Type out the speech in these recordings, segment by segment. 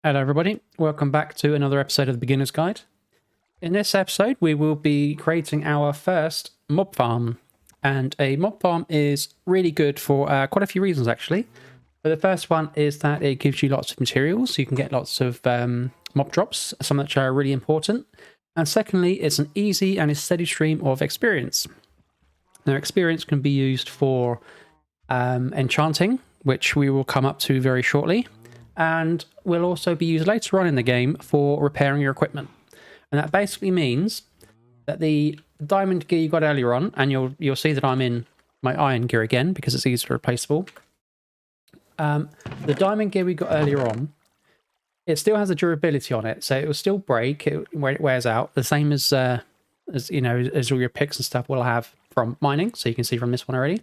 Hello everybody, welcome back to another episode of the Beginner's Guide. In this episode we will be creating our first mob farm, and a mob farm is really good for quite a few reasons actually. But the first one is that it gives you lots of materials, so you can get lots of mob drops, some which are really important. And secondly, it's an easy and a steady stream of experience. Now experience can be used for enchanting, which we will come up to very shortly, and will also be used later on in the game for repairing your equipment. And that basically means that the diamond gear you got earlier on, and you'll see that I'm in my iron gear again because it's easily replaceable. The diamond gear we got earlier on, it still has a durability on it, so it will still break when it wears out, the same as you know, as all your picks and stuff will have from mining. So you can see from this one already.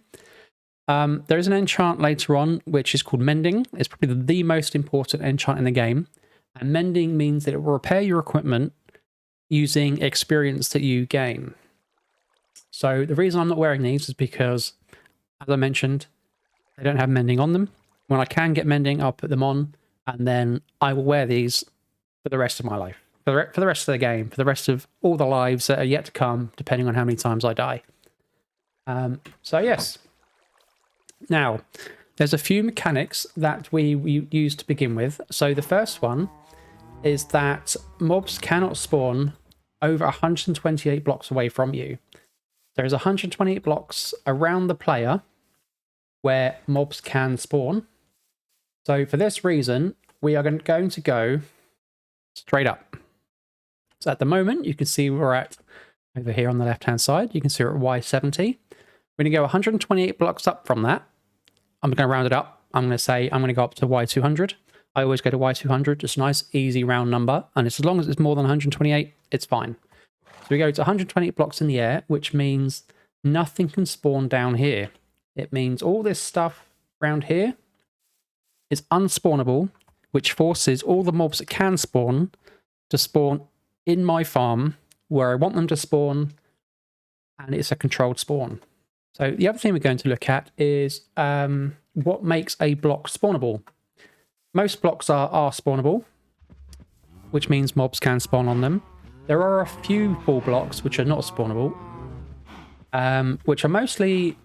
There is an enchant later on, which is called Mending. It's probably the most important enchant in the game. And Mending means that it will repair your equipment using experience that you gain. So the reason I'm not wearing these is because, as I mentioned, they don't have Mending on them. When I can get Mending, I'll put them on, and then I will wear these for the rest of my life. For the rest of the game, for the rest of all the lives that are yet to come, depending on how many times I die. So yes. Now, there's a few mechanics that we use to begin with. So the first one is that mobs cannot spawn over 128 blocks away from you. There's 128 blocks around the player where mobs can spawn. So for this reason, we are going to go straight up. So at the moment, you can see we're at over here on the left-hand side. You can see we're at Y70. We're going to go 128 blocks up from that. I'm going to round it up. I'm going to say I'm going to go up to Y200. I always go to Y200. It's a nice, easy round number. And as long as it's more than 128, it's fine. So we go to 128 blocks in the air, which means nothing can spawn down here. It means all this stuff around here is unspawnable, which forces all the mobs that can spawn to spawn in my farm where I want them to spawn. And it's a controlled spawn. So the other thing we're going to look at is what makes a block spawnable. Most blocks are spawnable, which means mobs can spawn on them. There are a few full blocks which are not spawnable, which are mostly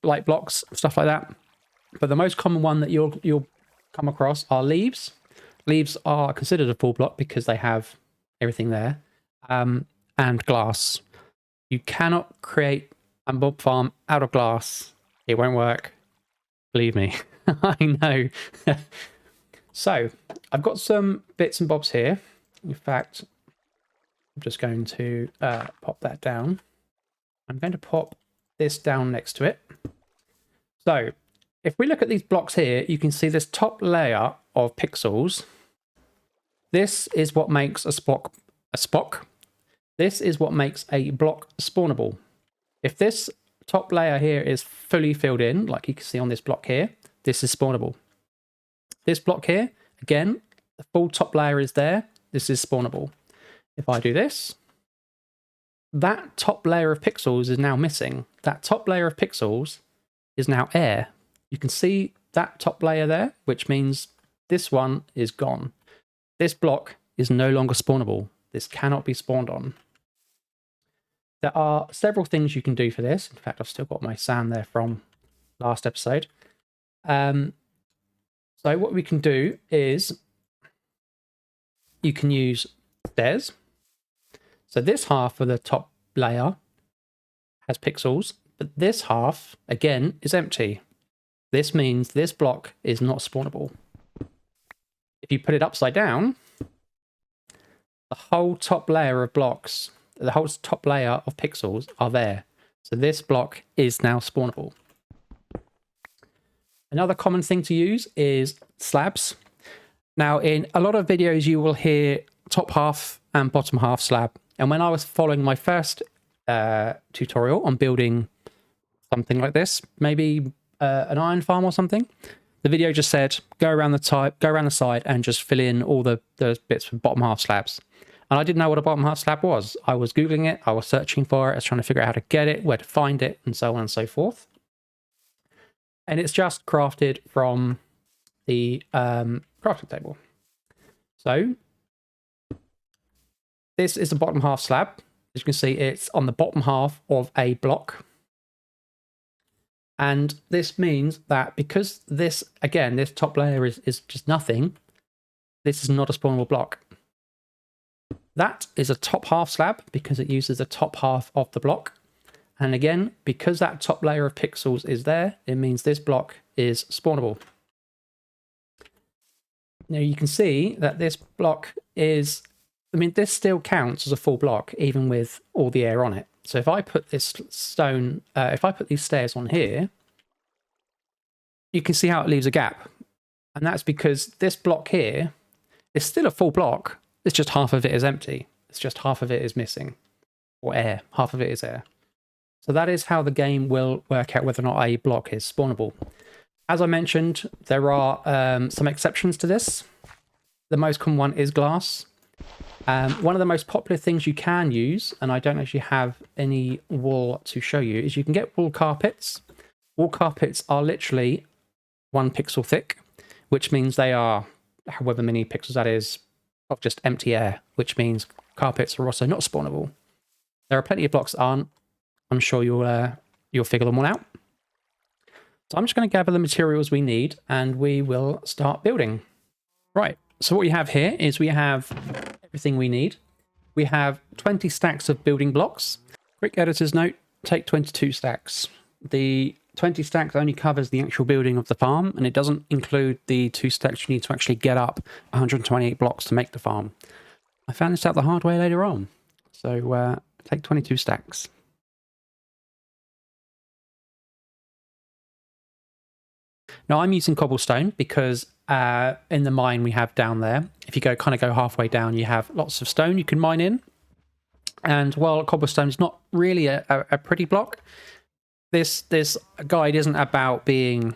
light blocks, stuff like that. But the most common one that you'll come across are leaves. Leaves are considered a full block because they have everything there, and glass. You cannot create a mob farm out of glass. It won't work. Believe me. I know. So, I've got some bits and bobs here. In fact, I'm just going to pop that down. I'm going to pop this down next to it. So, if we look at these blocks here, you can see this top layer of pixels. This is what makes a spock. This is what makes a block spawnable. If this top layer here is fully filled in, like you can see on this block here, this is spawnable. This block here, again, the full top layer is there. This is spawnable. If I do this, that top layer of pixels is now missing. That top layer of pixels is now air. You can see that top layer there, which means this one is gone. This block is no longer spawnable. This cannot be spawned on. There are several things you can do for this. In fact, I've still got my sand there from last episode. So what we can do is you can use stairs. So this half of the top layer has pixels, but this half, again, is empty. This means this block is not spawnable. If you put it upside down, the whole top layer of blocks, the whole top layer of pixels are there. So this block is now spawnable. Another common thing to use is slabs. Now, in a lot of videos, you will hear top half and bottom half slab. And when I was following my first tutorial on building something like this, maybe an iron farm or something, the video just said, go around the side and just fill in all the bits for bottom half slabs. And I didn't know what a bottom half slab was. I was Googling it, I was searching for it, I was trying to figure out how to get it, where to find it, and so on and so forth. And it's just crafted from the crafting table. So this is the bottom half slab. As you can see, it's on the bottom half of a block. And this means that because this, again, this top layer is just nothing, this is not a spawnable block. That is a top half slab because it uses the top half of the block. And again, because that top layer of pixels is there, it means this block is spawnable. Now you can see that this block is, I mean, this still counts as a full block, even with all the air on it. So if I put this stone, if I put these stairs on here, you can see how it leaves a gap. And that's because this block here is still a full block. It's just half of it is empty. It's just half of it is missing, or air. Half of it is air. So that is how the game will work out whether or not a block is spawnable. As I mentioned, there are some exceptions to this. The most common one is glass. One of the most popular things you can use, and I don't actually have any wool to show you, is you can get wool carpets. Wool carpets are literally 1 pixel thick, which means they are however many pixels that is of just empty air, which means carpets are also not spawnable. There are plenty of blocks that aren't. I'm sure you'll figure them all out. So I'm just going to gather the materials we need and we will start building. Right, so what we have here is we have everything we need. We have 20 stacks of building blocks. Quick editor's note, take 22 stacks. The 20 stacks only covers the actual building of the farm, and it doesn't include the 2 stacks you need to actually get up 128 blocks to make the farm. I found this out the hard way later on. So take 22 stacks. Now I'm using cobblestone because in the mine we have down there, if you kind of go halfway down, you have lots of stone you can mine in. And while cobblestone is not really a pretty block, this guide isn't about being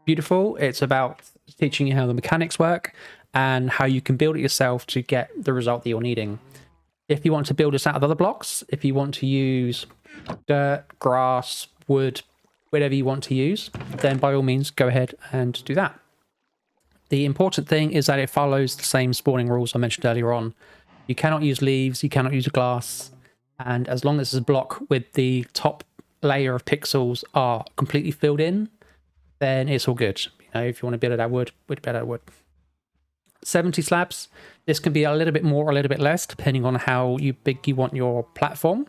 beautiful. It's about teaching you how the mechanics work and how you can build it yourself to get the result that you're needing. If you want to build this out of other blocks, if you want to use dirt, grass, wood, whatever you want to use, then by all means go ahead and do that. The important thing is that it follows the same spawning rules I mentioned earlier on. You cannot use leaves, you cannot use glass, and as long as it's a block with the top layer of pixels are completely filled in, then it's all good. You know, if you want to build it out wood, build it out wood. 70 slabs. This can be a little bit more or a little bit less, depending on how big you want your platform.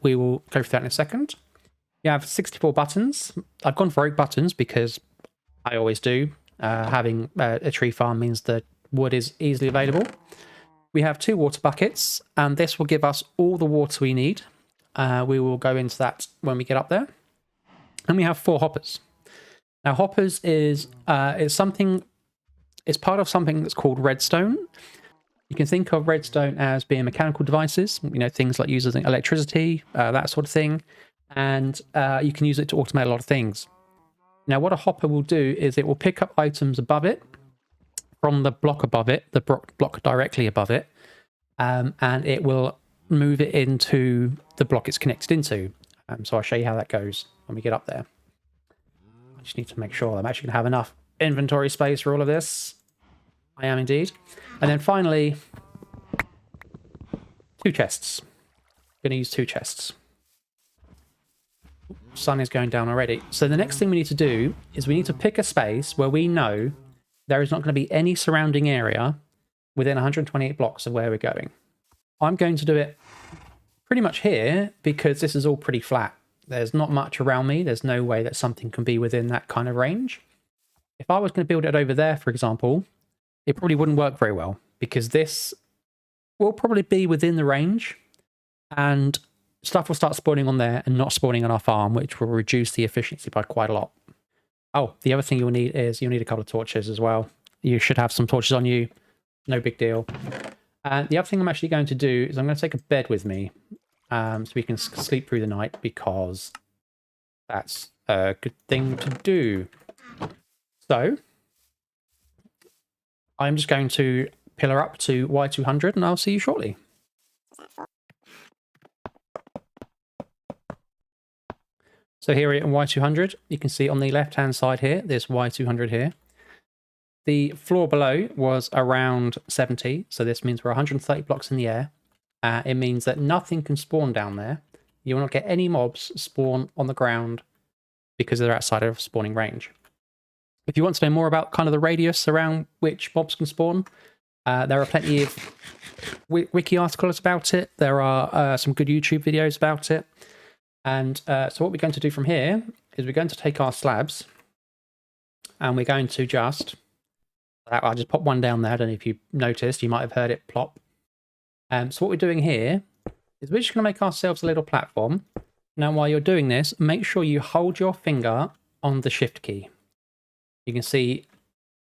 We will go through that in a second. You have 64 buttons. I've gone for oak buttons because I always do. Having a tree farm means that wood is easily available. We have 2 water buckets, and this will give us all the water we need. We will go into that when we get up there. And we have 4 hoppers. Now, hoppers is something. It's part of something that's called redstone. You can think of redstone as being mechanical devices. You know, things like using electricity, that sort of thing. And you can use it to automate a lot of things. Now, what a hopper will do is it will pick up items above it, from the block above it, the block directly above it, and it will move it into the block it's connected into. So I'll show you how that goes when we get up there. I just need to make sure I'm actually going to have enough inventory space for all of this. I am indeed. And then finally, 2 chests. I'm going to use 2 chests. Sun is going down already. So the next thing we need to do is we need to pick a space where we know there is not going to be any surrounding area within 128 blocks of where we're going. I'm going to do it pretty much here because this is all pretty flat. There's not much around me. There's no way that something can be within that kind of range. If I was going to build it over there, for example, it probably wouldn't work very well because this will probably be within the range and stuff will start spawning on there and not spawning on our farm, which will reduce the efficiency by quite a lot. Oh, the other thing you'll need is you'll need a couple of torches as well. You should have some torches on you. No big deal. And the other thing I'm actually going to do is I'm going to take a bed with me so we can sleep through the night because that's a good thing to do. So I'm just going to pillar up to Y200 and I'll see you shortly. So here we're at Y200. You can see on the left-hand side here, there's Y200 here. the floor below was around 70, so this means we're 130 blocks in the air. It means that nothing can spawn down there. You will not get any mobs spawn on the ground because they're outside of spawning range. If you want to know more about kind of the radius around which mobs can spawn, there are plenty of wiki articles about it. There are some good YouTube videos about it. And so what we're going to do from here is we're going to take our slabs and we're going to just... I'll just pop one down there. I don't know if you noticed. You might have heard it plop. So what we're doing here is we're just going to make ourselves a little platform. Now, while you're doing this, make sure you hold your finger on the shift key. You can see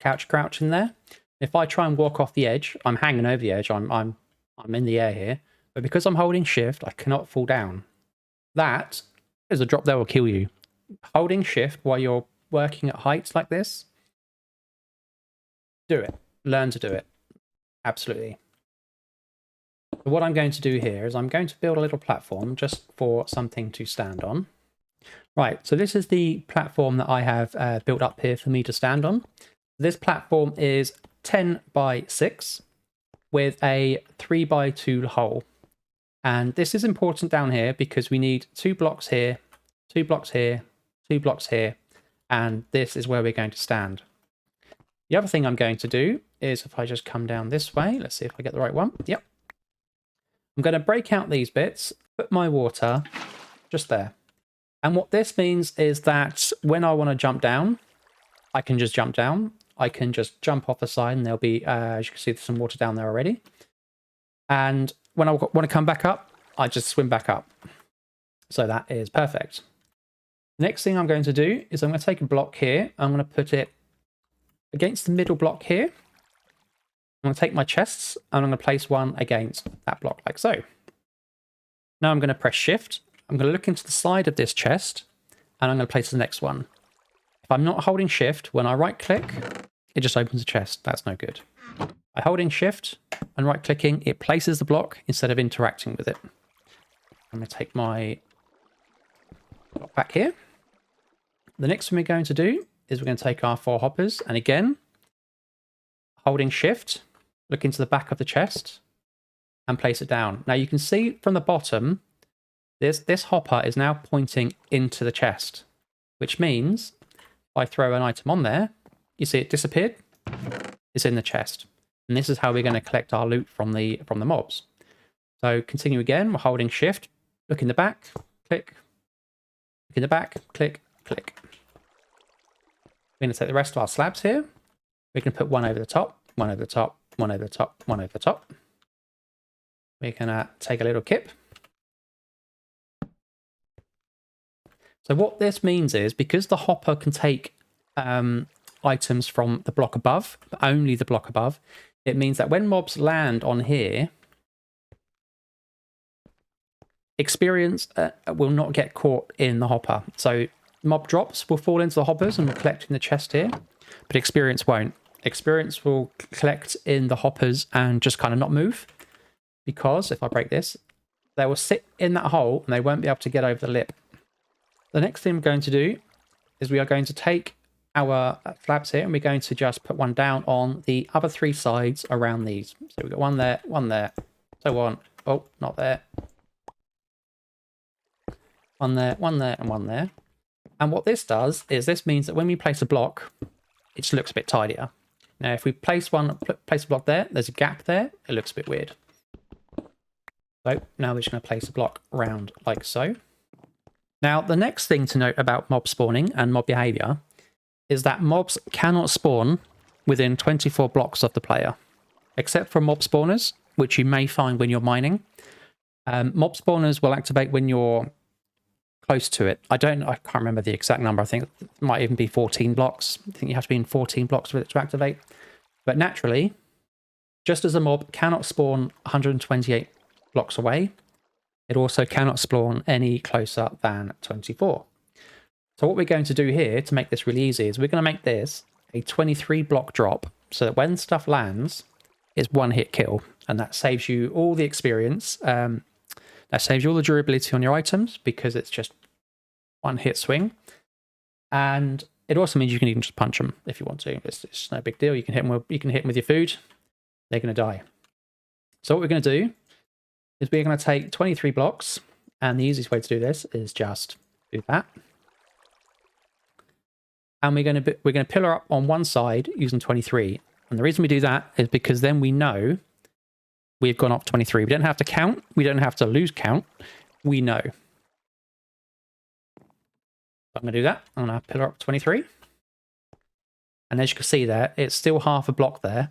crouch in there. If I try and walk off the edge, I'm hanging over the edge. I'm in the air here. But because I'm holding shift, I cannot fall down. That is a drop that will kill you. Holding shift while you're working at heights like this, do it. Learn to do it. Absolutely. So what I'm going to do here is I'm going to build a little platform just for something to stand on. Right, so this is the platform that I have built up here for me to stand on. This platform is 10 by 6 with a 3 by 2 hole. And this is important down here because we need 2 blocks here, 2 blocks here, 2 blocks here, and this is where we're going to stand. The other thing I'm going to do is if I just come down this way, let's see if I get the right one. Yep. I'm going to break out these bits, put my water just there. And what this means is that when I want to jump down, I can just jump down. I can just jump off the side and there'll be, as you can see, there's some water down there already. And when I want to come back up, I just swim back up. So that is perfect. The next thing I'm going to do is I'm going to take a block here. I'm going to put it against the middle block here. I'm going to take my chests and I'm going to place one against that block like so. Now I'm going to press shift. I'm going to look into the side of this chest and I'm going to place the next one. If I'm not holding shift, when I right click, it just opens the chest. That's no good. By holding shift and right clicking, it places the block instead of interacting with it. I'm going to take my block back here. The next thing we're going to do is we're going to take our 4 hoppers and again, holding shift, look into the back of the chest and place it down. Now you can see from the bottom, this hopper is now pointing into the chest, which means if I throw an item on there, you see it disappeared, it's in the chest. And this is how we're going to collect our loot from the mobs. So continue again, we're holding shift, look in the back, click, look in the back, click, click. We're going to take the rest of our slabs here. We can put one over the top, one over the top, one over the top, one over the top. We're going to take a little kip. So what this means is because the hopper can take items from the block above, but only the block above, it means that when mobs land on here, experience will not get caught in the hopper. So mob drops will fall into the hoppers and will collect in the chest here, but experience won't. Experience will collect in the hoppers and just kind of not move, because if I break this, they will sit in that hole and they won't be able to get over the lip. The next thing we're going to do is we are going to take our slabs here and we're going to just put one down on the other 3 sides around these. So we've got one there, so on. Oh, not there. One there, and one there. And what this does is this means that when we place a block, it just looks a bit tidier. Now, if we place a block there, there's a gap there, it looks a bit weird. So now we're just going to place a block around like so. Now, the next thing to note about mob spawning and mob behavior is that mobs cannot spawn within 24 blocks of the player, except for mob spawners, which you may find when you're mining. Mob spawners will activate when you're close to it. I can't remember the exact number. I think it might even be 14 blocks. I think you have to be in 14 blocks for it to activate. But naturally, just as a mob cannot spawn 128 blocks away, it also cannot spawn any closer than 24. So what we're going to do here to make this really easy is we're going to make this a 23 block drop so that when stuff lands, it's one hit kill. And that saves you all the experience. That saves you all the durability on your items because it's just one hit swing. And it also means you can even just punch them if you want to. It's no big deal. You can hit them with your food. They're going to die. So what we're going to do is we're going to take 23 blocks, and the easiest way to do this is just do that. And we're going to pillar up on one side using 23. And the reason we do that is because then we know we've gone up 23. We don't have to count. We don't have to lose count. We know. I'm going to do that. I'm going to pillar up 23. And as you can see there, it's still half a block there.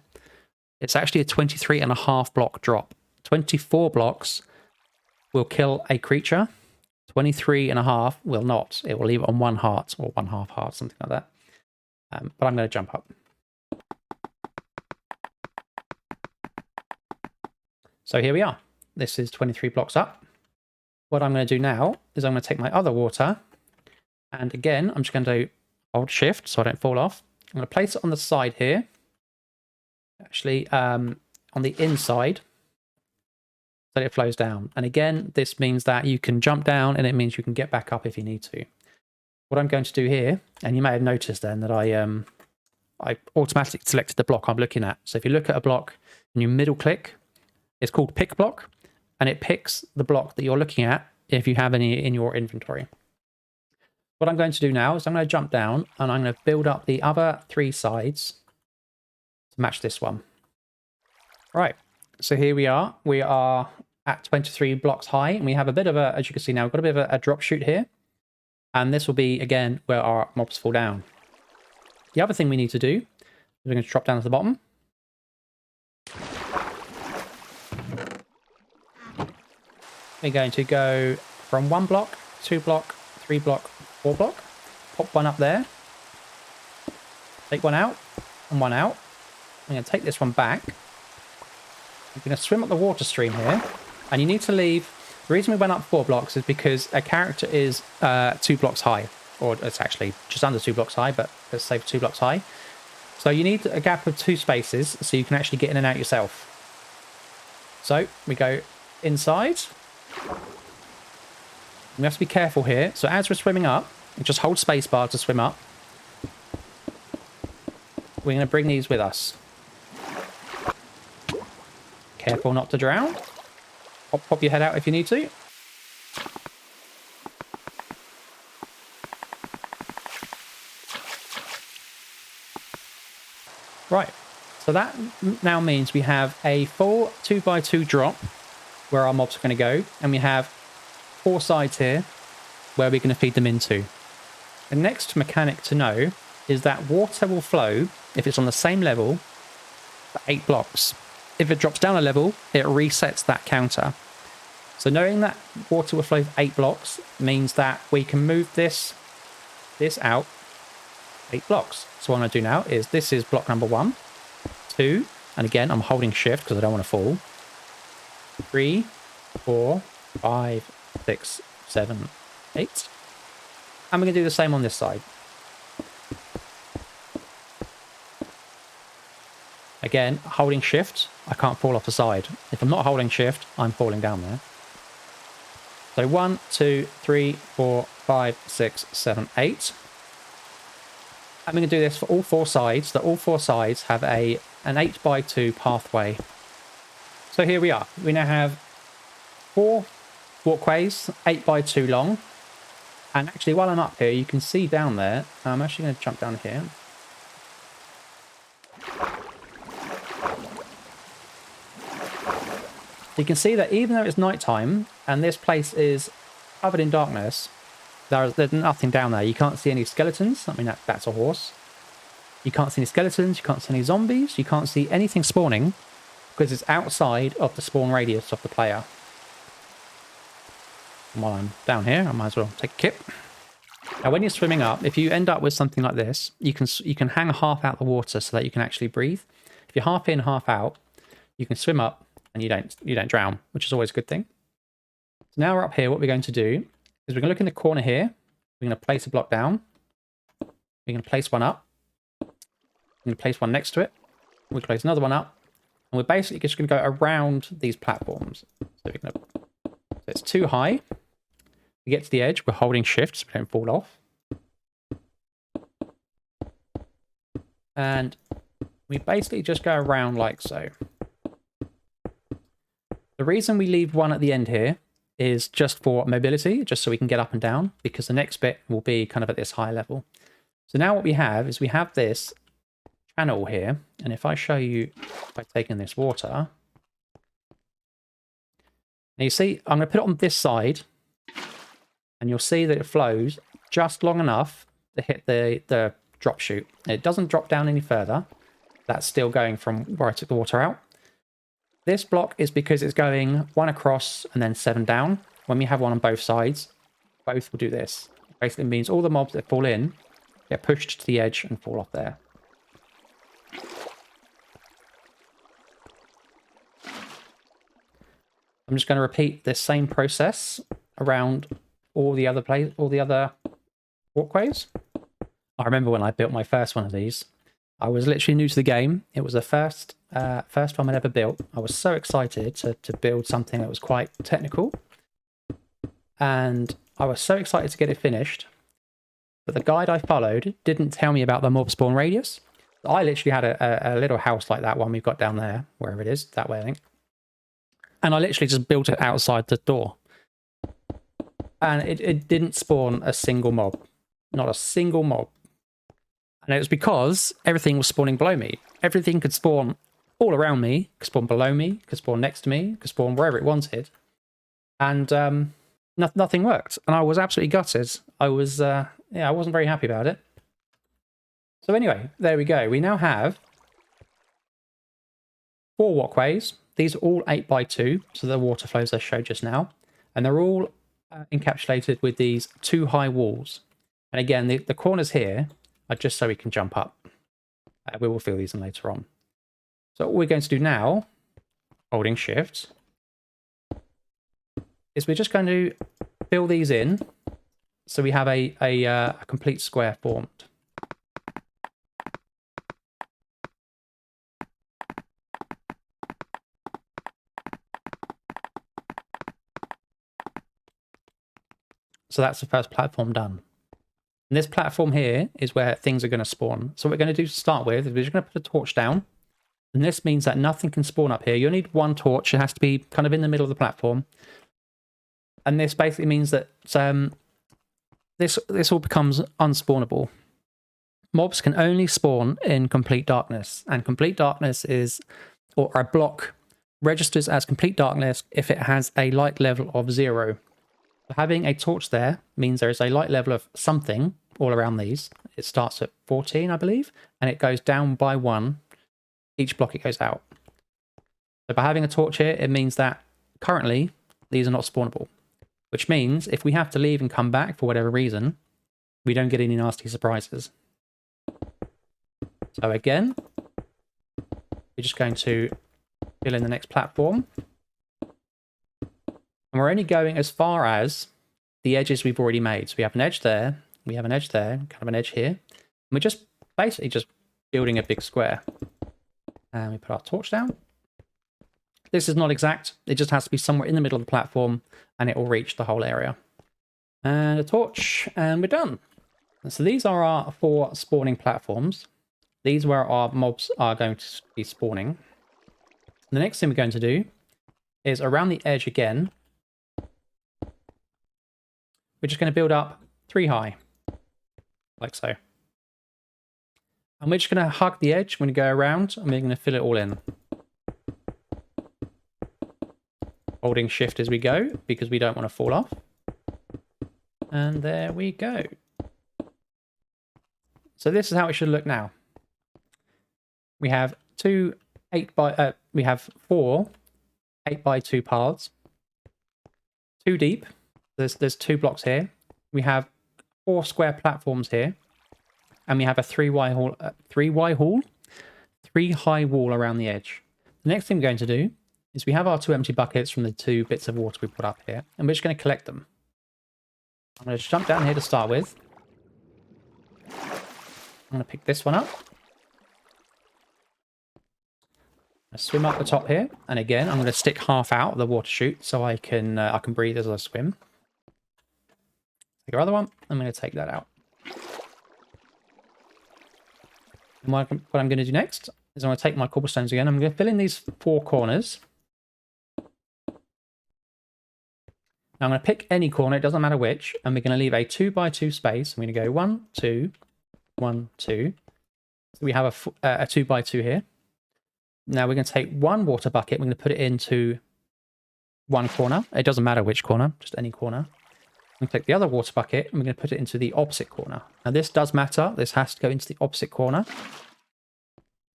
It's actually a 23.5 block drop. 24 blocks will kill a creature. 23.5 will not. It will leave it on 1 heart or 1/2 heart, something like that. But I'm going to jump up. So here we are. This is 23 blocks up. What I'm going to do now is I'm going to take my other water. And again, I'm just going to hold shift so I don't fall off. I'm going to place it on the side here. Actually, on the inside. So that it flows down. And again, this means that you can jump down and it means you can get back up if you need to. What I'm going to do here, and you may have noticed then that I automatically selected the block I'm looking at. So if you look at a block and you middle click, it's called pick block, and it picks the block that you're looking at if you have any in your inventory. What I'm going to do now is I'm going to jump down and I'm going to build up the other 3 sides to match this one. Right, so here we are. We are at 23 blocks high, and we have a bit of a, as you can see now, we've got a bit of a drop shoot here. And this will be, again, where our mobs fall down. The other thing we need to do is we're going to drop down to the bottom. We're going to go from 1 block, 2 block, 3 block, 4 block. Pop one up there. Take one out and one out. I'm going to take this one back. You're going to swim up the water stream here. And you need to leave... The reason we went up 4 blocks is because a character is 2 blocks high. Or it's actually just under 2 blocks high, but let's say 2 blocks high. So you need a gap of 2 spaces so you can actually get in and out yourself. So we go inside. We have to be careful here. So as we're swimming up, just hold spacebar to swim up. We're going to bring these with us. Careful not to drown. Pop your head out if you need to. Right, so that now means we have a full 2x2 drop where our mobs are going to go, and we have 4 sides here where we're going to feed them into. The next mechanic to know is that water will flow if it's on the same level for 8 blocks. If it drops down a level, it resets that counter. So knowing that water will flow for 8 blocks means that we can move this out 8 blocks. So what I'm going to do now is this is block number 1, 2, and again I'm holding shift because I don't want to fall. 3, 4, 5, 6, 7, 8. And we're going to do the same on this side. Again, holding shift, I can't fall off the side. If I'm not holding shift, I'm falling down there. So 1, 2, 3, 4, 5, 6, 7, 8. I'm going to do this for all 4 sides, that all 4 sides have an 8x2 pathway. So here we are. We now have 4 walkways, 8x2 long. And actually, while I'm up here, you can see down there, I'm actually going to jump down here. You can see that even though it's nighttime and this place is covered in darkness, there's nothing down there. You can't see any skeletons. I mean, that's a horse. You can't see any skeletons. You can't see any zombies. You can't see anything spawning because it's outside of the spawn radius of the player. And while I'm down here, I might as well take a kip. Now, when you're swimming up, if you end up with something like this, you can hang half out the water so that you can actually breathe. If you're half in, half out, you can swim up and you don't drown, which is always a good thing. So now we're up here. What we're going to do is we're going to look in the corner here. We're going to place a block down. We're going to place one up. We're going to place one next to it. We'll place another one up. And we're basically just going to go around these platforms. So it's too high. We get to the edge. We're holding shift so we don't fall off. And we basically just go around like so. The reason we leave one at the end here is just for mobility, just so we can get up and down, because the next bit will be kind of at this high level. So now what we have is we have this channel here, and if I show you by taking this water, now you see I'm going to put it on this side, and you'll see that it flows just long enough to hit the drop chute. It doesn't drop down any further. That's still going from where I took the water out. This block is because it's going 1 across and then 7 down. When we have one on both sides, both will do this. It basically means all the mobs that fall in get pushed to the edge and fall off there. I'm just going to repeat this same process around all the other walkways. I remember when I built my first one of these. I was literally new to the game. It was the first one I'd ever built. I was so excited to build something that was quite technical. And I was so excited to get it finished. But the guide I followed didn't tell me about the mob spawn radius. I literally had a little house like that one we've got down there, wherever it is, that way I think. And I literally just built it outside the door. And it didn't spawn a single mob. Not a single mob. And it was because everything was spawning below me. Everything could spawn all around me, could spawn below me, could spawn next to me, could spawn wherever it wanted. And nothing worked. And I was absolutely gutted. I wasn't very happy about it. So anyway, there we go. We now have 4 walkways. These are all 8x2, so the water flows I showed just now. And they're all encapsulated with these 2 high walls. And again, the corners here are just so we can jump up. We will fill these in later on. So what we're going to do now, holding shift, is we're just going to fill these in so we have a complete square formed. So that's the first platform done. And this platform here is where things are going to spawn. So what we're going to do to start with is we're just going to put a torch down. And this means that nothing can spawn up here. You'll need 1 torch. It has to be kind of in the middle of the platform. And this basically means that this all becomes unspawnable. Mobs can only spawn in complete darkness. And complete darkness is, or a block registers as complete darkness if it has a light level of 0. Having a torch there means there is a light level of something all around these. It starts at 14, I believe, and it goes down by 1 each block it goes out. So by having a torch here, it means that currently these are not spawnable, which means if we have to leave and come back for whatever reason, we don't get any nasty surprises. So again, we're just going to fill in the next platform. And we're only going as far as the edges we've already made. So we have an edge there, we have an edge there, kind of an edge here. And we're just basically just building a big square. And we put our torch down. This is not exact. It just has to be somewhere in the middle of the platform and it will reach the whole area. And a torch, and we're done. And so these are our 4 spawning platforms. These are where our mobs are going to be spawning. The next thing we're going to do is around the edge again. We're just going to build up 3 high, like so. And we're just going to hug the edge when we go around, and we're going to fill it all in. Holding shift as we go, because we don't want to fall off. And there we go. So this is how it should look now. We have 4 8x2 paths. 2 deep. There's 2 blocks here. We have 4 square platforms here. And we have a 3 high wall around the edge. The next thing we're going to do is we have our 2 empty buckets from the 2 bits of water we put up here. And we're just going to collect them. I'm going to jump down here to start with. I'm going to pick this one up. I swim up the top here, and again, I'm going to stick half out of the water chute so I can breathe as I swim. Take our other one. I'm going to take that out. And what I'm going to do next is I'm going to take my cobblestones again. I'm going to fill in these 4 corners. Now I'm going to pick any corner, it doesn't matter which, and we're going to leave a 2x2 space. I'm going to go 1, 2, 1, 2. So we have a 2x2 here. Now we're going to take one water bucket, we're going to put it into one corner. It doesn't matter which corner, just any corner. And take the other water bucket and we're going to put it into the opposite corner. Now this does matter. This has to go into the opposite corner.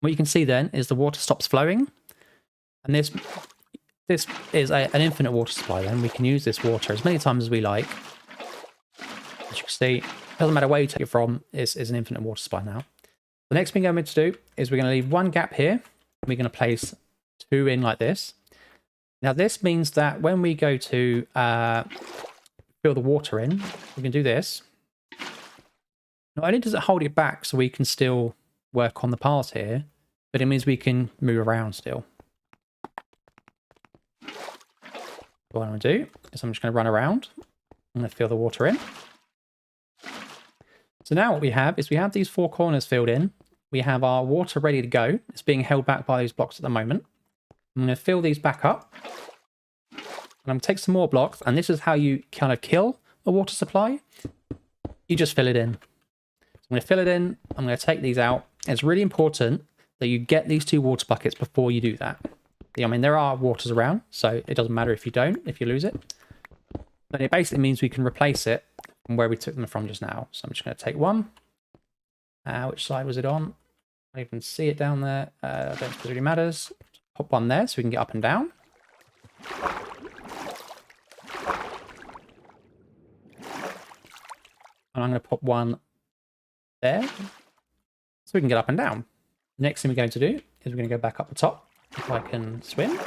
What you can see then is the water stops flowing. And this is an infinite water supply then. We can use this water as many times as we like. As you can see, it doesn't matter where you take it from, it's an infinite water supply now. The next thing I'm going to do is we're going to leave one gap here. We're going to place 2 in like this. Now this means that when we go to fill the water in, we can do this. Not only does it hold it back so we can still work on the paths here, but it means we can move around still. What I'm going to do is I'm just going to run around. I'm going to fill the water in. So now what we have is we have these 4 corners filled in. We have our water ready to go. It's being held back by those blocks at the moment. I'm going to fill these back up. And I'm going to take some more blocks. And this is how you kind of kill a water supply. You just fill it in. So I'm going to fill it in. I'm going to take these out. It's really important that you get these 2 water buckets before you do that. I mean, there are waters around, so it doesn't matter if you don't, if you lose it. But it basically means we can replace it from where we took them from just now. So I'm just going to take one. Which side was it on? I don't even see it down there. I don't think it really matters. Pop one there so we can get up and down. And I'm going to pop one there so we can get up and down. The next thing we're going to do is we're going to go back up the top. If I can swim, I'm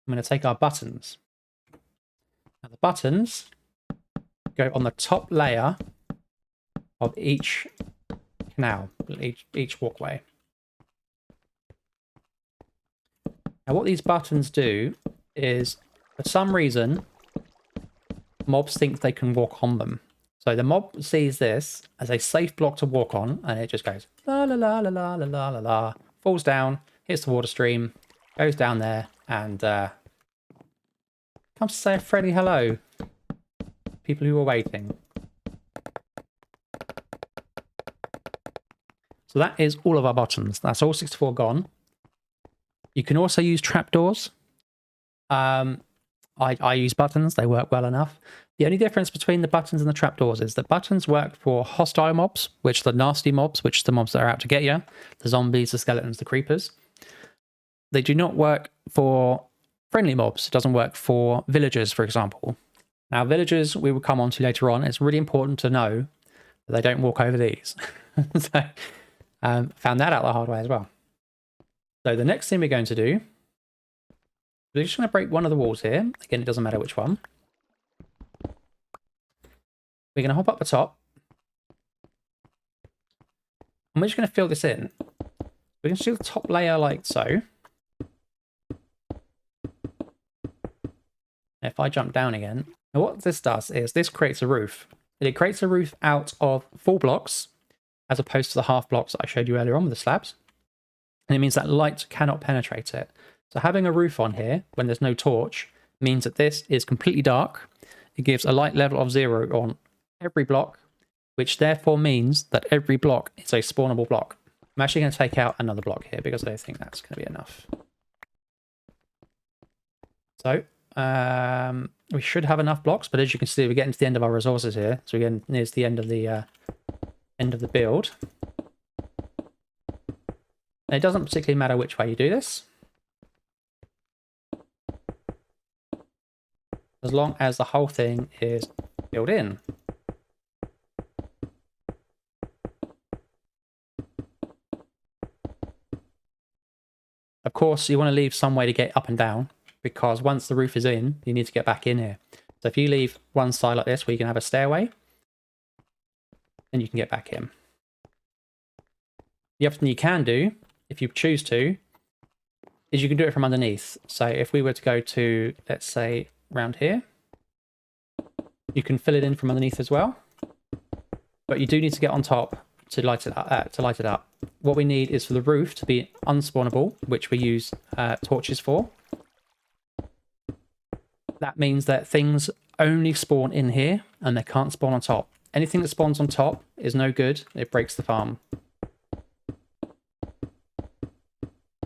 going to take our buttons. Now the buttons go on the top layer of each canal, each walkway. Now what these buttons do is, for some reason, mobs think they can walk on them. So the mob sees this as a safe block to walk on, and it just goes la la la la la la la la la, falls down, hits the water stream, goes down there, and comes to say a friendly hello. People who are waiting. So that is all of our buttons. That's all 64 gone. You can also use trapdoors. I use buttons. They work well enough. The only difference between the buttons and the trapdoors is that buttons work for hostile mobs, which are the nasty mobs, which are the mobs that are out to get you. The zombies, the skeletons, the creepers. They do not work for friendly mobs. It doesn't work for villagers, for example. Now, villagers we will come on to later on. It's really important to know that they don't walk over these. So, found that out the hard way as well. So the next thing we're going to do, we're just going to break one of the walls here. Again, it doesn't matter which one. We're going to hop up the top. And we're just going to fill this in. We're going to do the top layer like so. If I jump down again, now what this does is this creates a roof. It creates a roof out of full blocks, as opposed to the half blocks that I showed you earlier on with the slabs. And it means that light cannot penetrate it. So having a roof on here, when there's no torch, means that this is completely dark. It gives a light level of 0 on every block, which therefore means that every block is a spawnable block. I'm actually going to take out another block here because I don't think that's going to be enough. So we should have enough blocks, but as you can see, we're getting to the end of our resources here. So we're getting near the end of the build. And it doesn't particularly matter which way you do this, as long as the whole thing is filled in. Of course, you want to leave some way to get up and down, because once the roof is in, you need to get back in here. So if you leave one side like this, where you can have a stairway, then you can get back in. The other thing you can do, if you choose to, is you can do it from underneath. So if we were to go to, let's say, around here, you can fill it in from underneath as well. But you do need to get on top to light it up. What we need is for the roof to be unspawnable, which we use torches for. That means that things only spawn in here and they can't spawn on top. Anything that spawns on top is no good. It breaks the farm.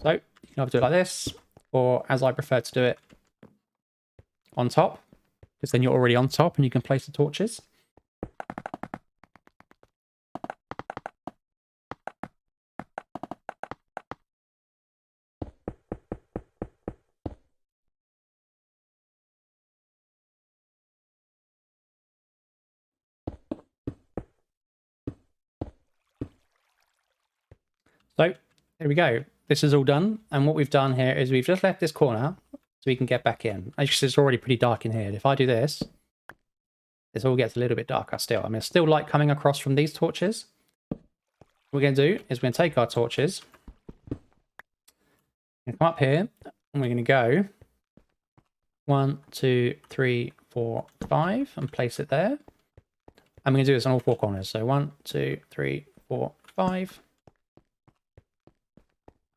So you can either do it like this, or as I prefer to do it, on top, because then you're already on top and you can place the torches. So there we go. This is all done. And what we've done here is we've just left this corner so we can get back in. As you can see, it's already pretty dark in here. If I do this, this all gets a little bit darker still. I mean, it's still light coming across from these torches. What we're going to do is we're going to take our torches. We're going to come up here and we're going to go 1, 2, 3, 4, 5 and place it there. And we're going to do this on all 4 corners. So 1, 2, 3, 4, 5.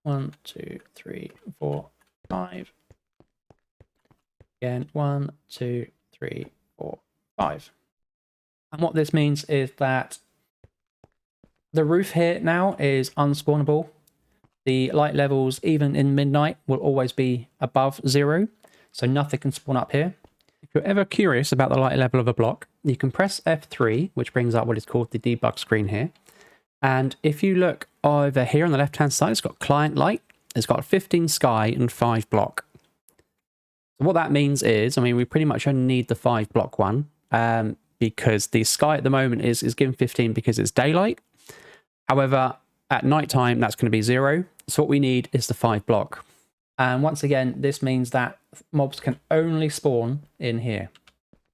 1, 2, 3, 4, 5. Again, 1, 2, 3, 4, 5. And what this means is that the roof here now is unspawnable. The light levels, even in midnight, will always be above 0. So nothing can spawn up here. If you're ever curious about the light level of a block, you can press F3, which brings up what is called the debug screen here. And if you look over here on the left-hand side, it's got client light. It's got 15 sky and 5 block. So what that means is, I mean, we pretty much only need the 5 block one because the sky at the moment is given 15 because it's daylight. However, at nighttime, that's going to be 0. So what we need is the 5 block. And once again, this means that mobs can only spawn in here.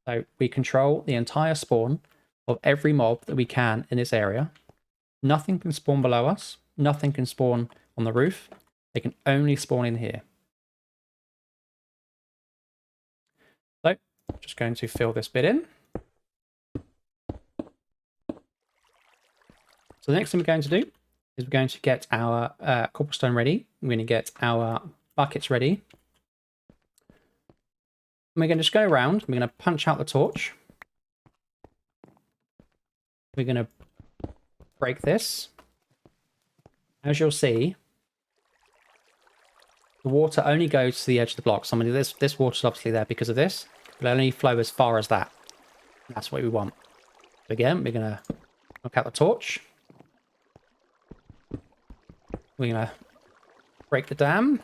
So we control the entire spawn of every mob that we can in this area. Nothing can spawn below us. Nothing can spawn on the roof. They can only spawn in here. So, I'm just going to fill this bit in. So the next thing we're going to do is we're going to get our cobblestone ready. We're going to get our buckets ready. And we're going to just go around. We're going to punch out the torch. We're going to break this. As you'll see, the water only goes to the edge of the block. So I mean, this water's obviously there because of this. It'll only flow as far as that. That's what we want. So again, we're going to knock out the torch. We're going to break the dam.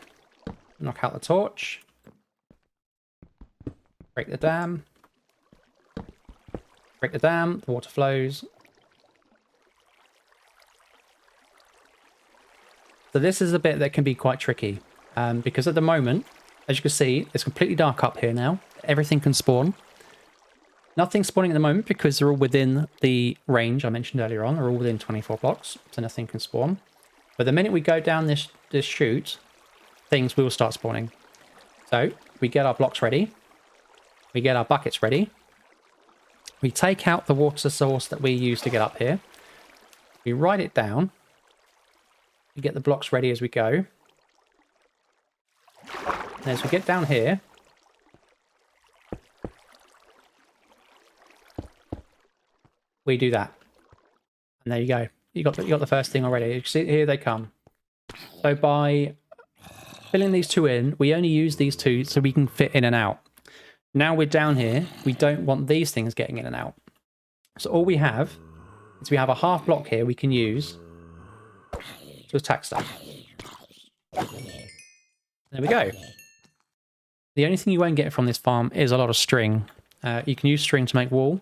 Knock out the torch. Break the dam. Break the dam. The water flows. So this is a bit that can be quite tricky because at the moment, as you can see, it's completely dark up here now. Everything can spawn. Nothing's spawning at the moment because they're all within the range I mentioned earlier on. They're all within 24 blocks, so nothing can spawn. But the minute we go down this chute, things will start spawning. So we get our blocks ready. We get our buckets ready. We take out the water source that we use to get up here. We write it down. We get the blocks ready as we go. And as we get down here, we do that. And there you go. You got the first thing already. You can see here they come. So by filling these 2 in, we only use these 2 so we can fit in and out. Now we're down here, we don't want these things getting in and out. So all we have is we have a half block here we can use to attack stuff. There we go. The only thing you won't get from this farm is a lot of string. You can use string to make wool,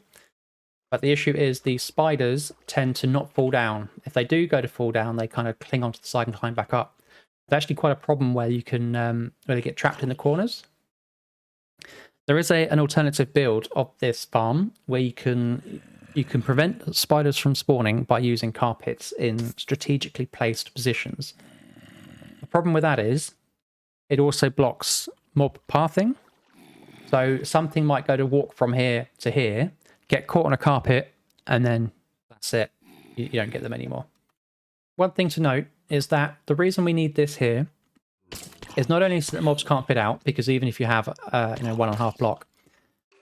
but the issue is the spiders tend to not fall down. If they do go to fall down, they kind of cling onto the side and climb back up. It's actually quite a problem where you can where they get trapped in the corners. There is an alternative build of this farm where you can prevent spiders from spawning by using carpets in strategically placed positions. The problem with that is it also blocks mob pathing. So something might go to walk from here to here, get caught on a carpet, and then that's it. you don't get them anymore. One thing to note is that the reason we need this here is not only so that mobs can't fit out, because even if you have 1.5 block,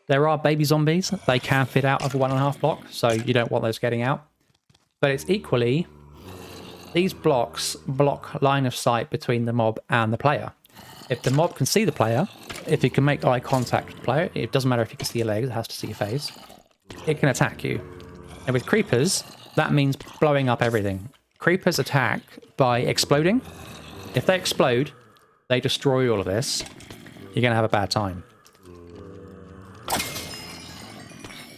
there are baby zombies. They can fit out of a 1.5 block, so you don't want those getting out. But it's equally, these blocks block line of sight between the mob and the player. If the mob can see the player, if it can make eye contact with the player, it doesn't matter if you can see your legs, it has to see your face, it can attack you. And with creepers, that means blowing up everything. Creepers attack by exploding. If they explode, they destroy all of this. You're going to have a bad time.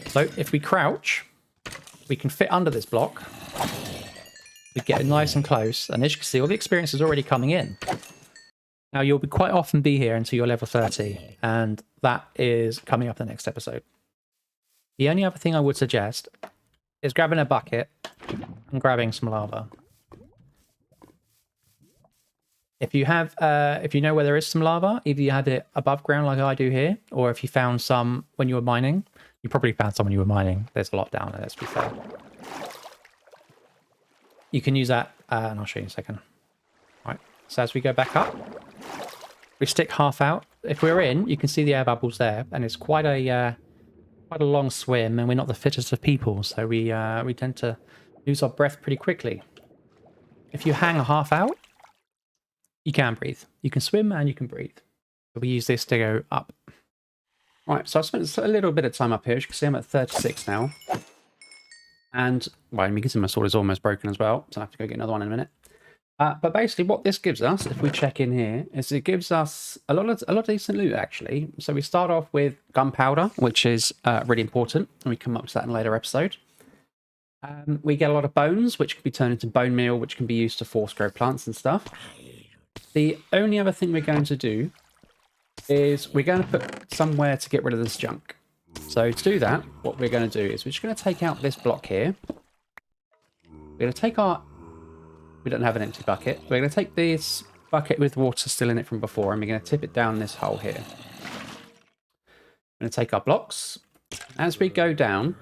So if we crouch, we can fit under this block. We get nice and close. And as you can see, all the experience is already coming in. Now, you'll quite often be here until you're level 30. And that is coming up in the next episode. The only other thing I would suggest is grabbing a bucket and grabbing some lava. If you have, if you know where there is some lava, either you had it above ground like I do here, or if you found some when you were mining, you probably found some when you were mining. There's a lot down there, let's be fair. You can use that, and I'll show you in a second. Right, so as we go back up, we stick half out. If we're in, you can see the air bubbles there, and it's quite a long swim, and we're not the fittest of people, so we tend to lose our breath pretty quickly. If you hang a half out, you can breathe. You can swim and you can breathe. So we use this to go up. Right, so I've spent a little bit of time up here. As you can see, I'm at 36 now. And, well, you can see my sword is almost broken as well, so I have to go get another one in a minute. But basically what this gives us, if we check in here, is it gives us a lot of decent loot, actually. So we start off with gunpowder, which is really important, and we come up to that in a later episode. We get a lot of bones, which can be turned into bone meal, which can be used to force grow plants and stuff. The only other thing we're going to do is we're going to put somewhere to get rid of this junk. So to do that, what we're going to do is we're just going to take out this block here. We're going to take our... We don't have an empty bucket. We're going to take this bucket with water still in it from before, and we're going to tip it down this hole here. We're going to take our blocks. As we go down,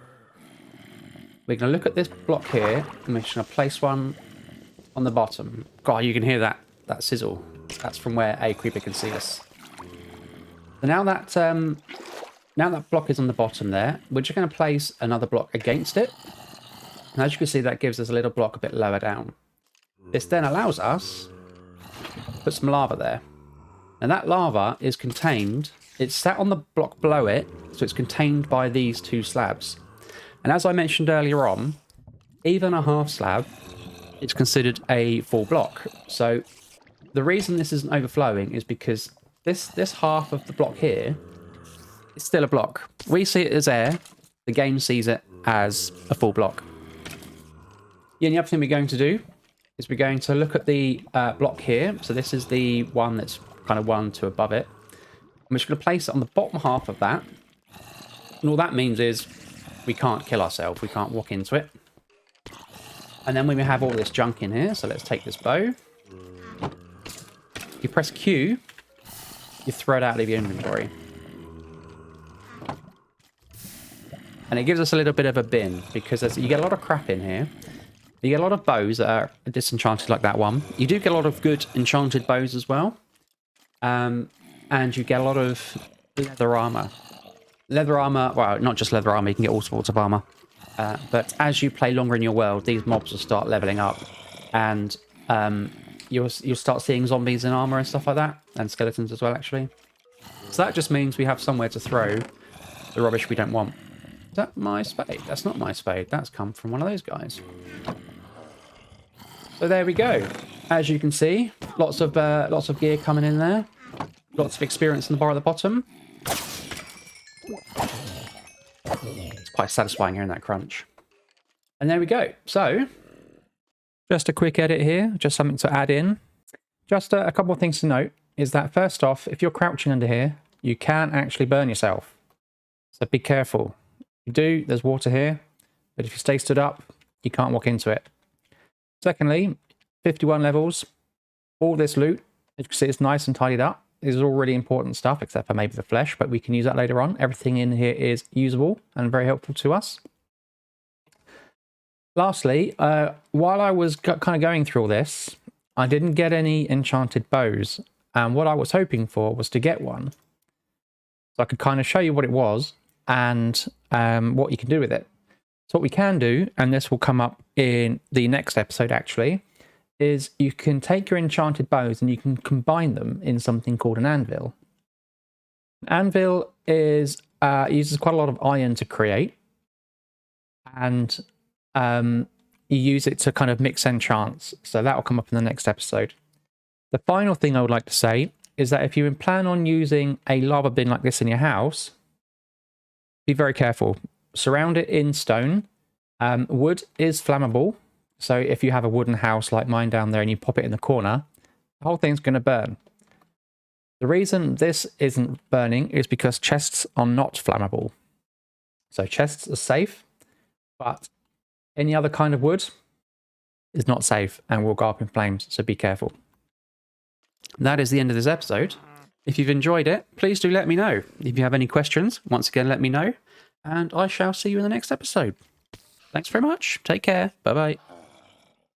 we're going to look at this block here, and we're just going to place one on the bottom. God, you can hear that sizzle. That's from where a creeper can see us. So now that block is on the bottom there, we're just going to place another block against it. And as you can see, that gives us a little block a bit lower down. This then allows us to put some lava there. And that lava is contained, it's sat on the block below it, so it's contained by these two slabs. And as I mentioned earlier on, even a half slab is considered a full block. So the reason this isn't overflowing is because this half of the block here is still a block. We see it as air. The game sees it as a full block. The only other thing we're going to do is we're going to look at the block here. So this is the one that's kind of 1 to above it. I'm just going to place it on the bottom half of that. And all that means is we can't kill ourselves. We can't walk into it. And then when we have all this junk in here, so let's take this bow. You press Q, you throw it out of your inventory. And it gives us a little bit of a bin, because you get a lot of crap in here. You get a lot of bows that are disenchanted like that one. You do get a lot of good enchanted bows as well. And you get a lot of leather armor. Leather armor, well, not just leather armor, you can get all sorts of armor. But as you play longer in your world, these mobs will start leveling up. And you'll start seeing zombies in armor and stuff like that. And skeletons as well, actually. So that just means we have somewhere to throw the rubbish we don't want. Is that my spade? That's not my spade. That's come from one of those guys. So there we go. As you can see, lots of gear coming in there. Lots of experience in the bar at the bottom. It's quite satisfying hearing that crunch. And there we go. So, just a quick edit here. Just something to add in. Just a couple of things to note is that first off, if you're crouching under here, you can actually burn yourself. So be careful. If you do, there's water here. But if you stay stood up, you can't walk into it. Secondly, 51 levels. All this loot, as you can see, it's nice and tidied up. This is all really important stuff, except for maybe the flesh, but we can use that later on. Everything in here is usable and very helpful to us. lastly, while I was kind of going through all this, I didn't get any enchanted bows. And what I was hoping for was to get one. So I could kind of show you what it was and what you can do with it. So what we can do, and this will come up in the next episode actually, is you can take your enchanted bows and you can combine them in something called an anvil. An anvil is uses quite a lot of iron to create, and you use it to kind of mix enchants. So that will come up in the next episode. The final thing I would like to say is that if you plan on using a lava bin like this in your house, be very careful. Surround it in stone. Wood is flammable. So if you have a wooden house like mine down there and you pop it in the corner, the whole thing's going to burn. The reason this isn't burning is because chests are not flammable. So chests are safe, but any other kind of wood is not safe and will go up in flames, so be careful. That is the end of this episode. If you've enjoyed it, please do let me know. If you have any questions, once again, let me know, and I shall see you in the next episode. Thanks very much. Take care. Bye-bye.